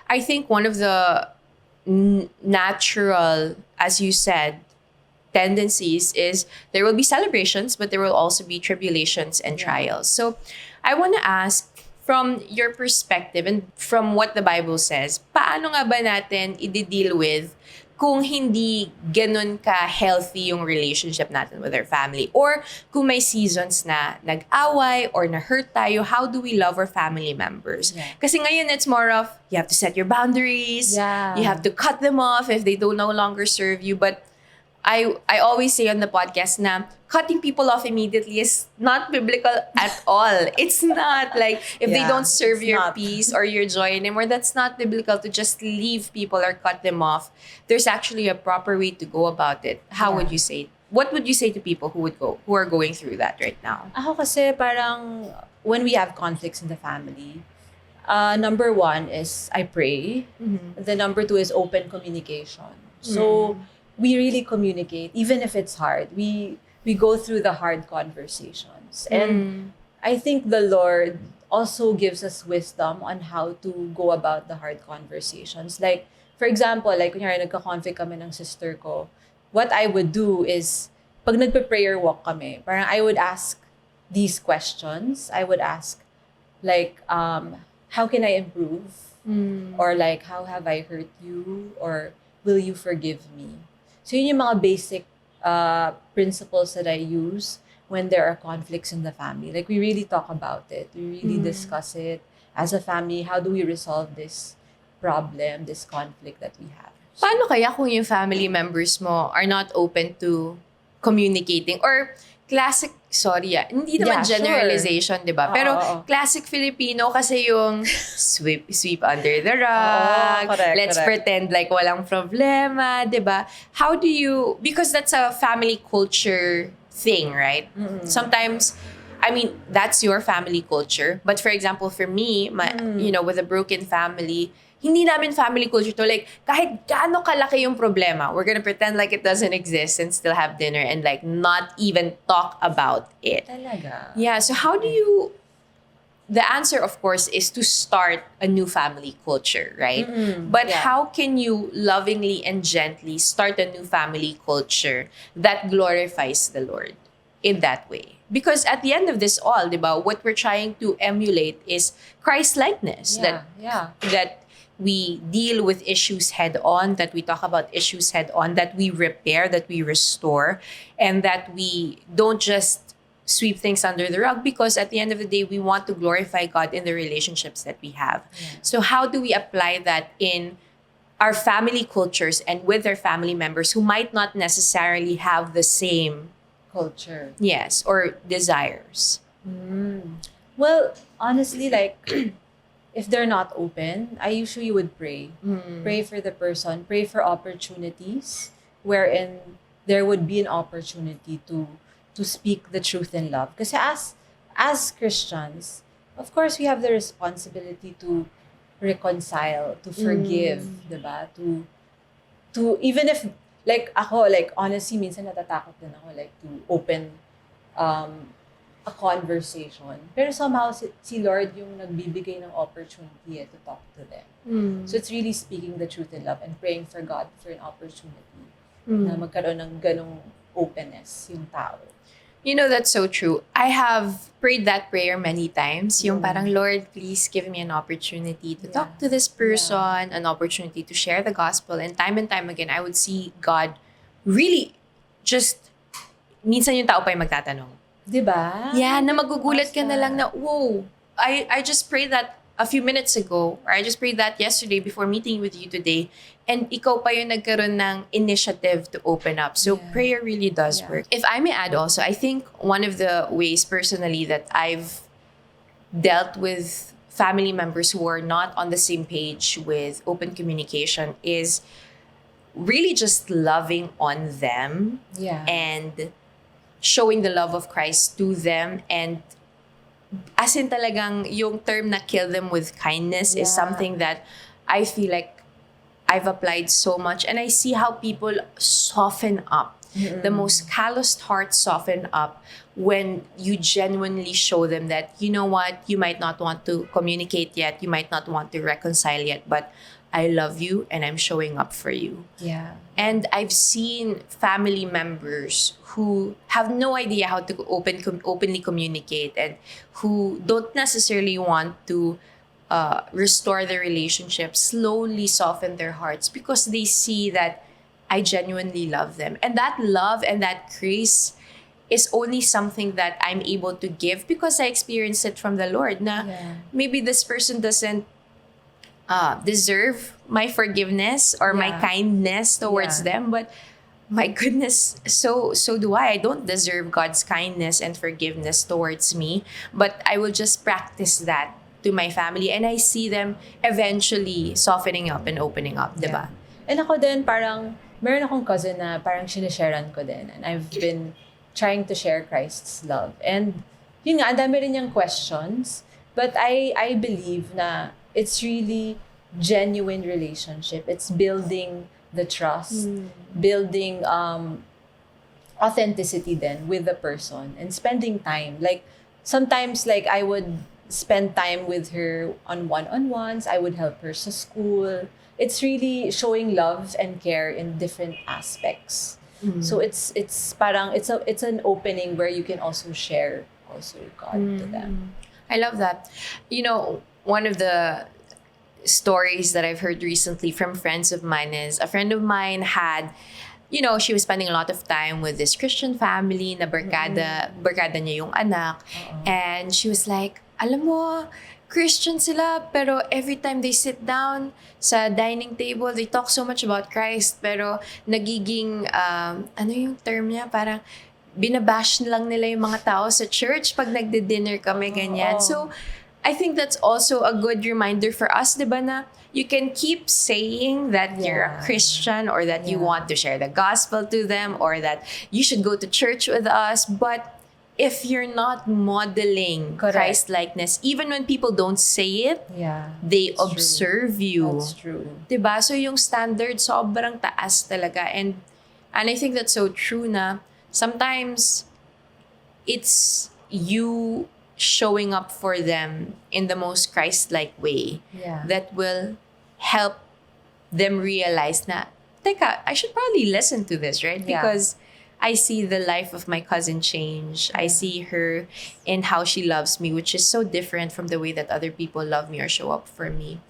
I think one of the natural, as you said, tendencies is there will be celebrations, but there will also be tribulations and trials. So I want to ask, from your perspective and from what the Bible says, paano nga ba natin i-deal with kung hindi ganun ka-healthy yung relationship natin with our family? Or kung may seasons na nag-away or na-hurt tayo, how do we love our family members? Yeah. Kasi ngayon, it's more of, you have to set your boundaries. Yeah. You have to cut them off if they don't no longer serve you. But I always say on the podcast na cutting people off immediately is not biblical at all. It's not like if they Yeah, don't serve it's your not. peace or your joy anymore, that's not biblical to just leave people or cut them off. There's actually a proper way to go about it. How would you say? What would you say to people who are going through that right now? Ako kasi parang when we have conflicts in the family, number one is I pray. The number two is open communication. So we really communicate, even if it's hard. We go through the hard conversations. And I think the Lord also gives us wisdom on how to go about the hard conversations. Like, for example, like kunyari nagka-conflict kami ng sister ko, what I would do is, pag nagpe-prayer walk kami, parang I would ask these questions. I would ask, like, how can I improve? Or like, how have I hurt you? Or will you forgive me? So yun yung mga basic principles that I use when there are conflicts in the family. Like, we really talk about it. We really discuss it as a family. How do we resolve this problem, this conflict that we have? Paano kaya kung yung family members mo are not open to communicating? Or hindi naman Yeah, generalization, di ba? Pero classic Filipino kasi yung sweep under the rug, let's pretend like walang problema, di ba? How do you, because that's a family culture thing, right? Sometimes, I mean, that's your family culture. But for example, for me, with a broken family, hindi namin family culture to. Like, kahit gaano kalaki yung problema, we're gonna pretend like it doesn't exist and still have dinner and like not even talk about it. Talaga? Yeah, so how do you... The answer, of course, is to start a new family culture, right? But how can you lovingly and gently start a new family culture that glorifies the Lord in that way? Because at the end of this all, diba, what we're trying to emulate is Christ-likeness. That we deal with issues head on, that we talk about issues head on, that we repair, that we restore, and that we don't just sweep things under the rug, because at the end of the day, we want to glorify God in the relationships that we have. So how do we apply that in our family cultures and with our family members who might not necessarily have the same Culture. yes, or desires? Well, honestly, like, if they're not open, I usually would pray. Pray for the person. Pray for opportunities wherein there would be an opportunity to speak the truth in love. Kasi as Christians, of course, we have the responsibility to reconcile, to forgive, diba? To even if, like ako, like honestly, minsan natatakot din ako, like, to open a conversation. Pero somehow, si Lord yung nagbibigay ng opportunity to talk to them. So it's really speaking the truth in love and praying for God for an opportunity na magkaroon ng ganong openness yung tao. You know, that's so true. I have prayed that prayer many times. Yung parang, Lord, please give me an opportunity to talk to this person, an opportunity to share the gospel. And time again, I would see God really just, minsan yung tao pa yung magtatanong. Diba? Yeah, na magugulat ka na lang na, whoa, I just prayed that a few minutes ago, or I just prayed that yesterday before meeting with you today, and ikaw pa yung nagkaroon ng initiative to open up. So prayer really does work. If I may add also, I think one of the ways personally that I've dealt with family members who are not on the same page with open communication is really just loving on them and showing the love of Christ to them, and as in talagang yung term na kill them with kindness is something that I feel like I've applied so much, and I see how people soften up The most calloused hearts soften up when you genuinely show them that, you know what, you might not want to communicate yet, you might not want to reconcile yet, but I love you and I'm showing up for you. Yeah. And I've seen family members who have no idea how to openly communicate, and who don't necessarily want to restore the relationship, slowly soften their hearts because they see that I genuinely love them. And that love and that grace is only something that I'm able to give because I experienced it from the Lord. Na maybe this person doesn't deserve my forgiveness or my kindness towards them, but my goodness, so do I. I don't deserve God's kindness and forgiveness towards me, but I will just practice that to my family, and I see them eventually softening up and opening up, diba? And ako din, parang, meron akong cousin na parang sinisharean ko din, and I've been trying to share Christ's love. And yun nga, ang dami rin niyang questions, but I believe na it's really genuine relationship. It's building the trust, building authenticity then with the person, and spending time. Like, sometimes, like, I would spend time with her on one-on-ones. I would help her sa school. It's really showing love and care in different aspects. So it's parang it's an opening where you can also share also God to them. I love that. You know, one of the stories that I've heard recently from friends of mine is a friend of mine had, you know, she was spending a lot of time with this Christian family na barkada niya yung anak. And she was like, alam mo, Christian sila, pero every time they sit down sa dining table, they talk so much about Christ, pero nagiging, ano yung term niya? Parang binabash lang nila yung mga tao sa church pag nagde-dinner kami, ganyan. So, I think that's also a good reminder for us, di ba, na you can keep saying that you're a Christian, or that you want to share the gospel to them, or that you should go to church with us, but if you're not modeling Christ-likeness, even when people don't say it, they observe you. That's true. Diba? So yung standard sobrang taas talaga. And I think that's so true na sometimes it's you showing up for them in the most Christ-like way that will help them realize na, teka, I should probably listen to this, right? Because I see the life of my cousin change. I see her in how she loves me, which is so different from the way that other people love me or show up for me.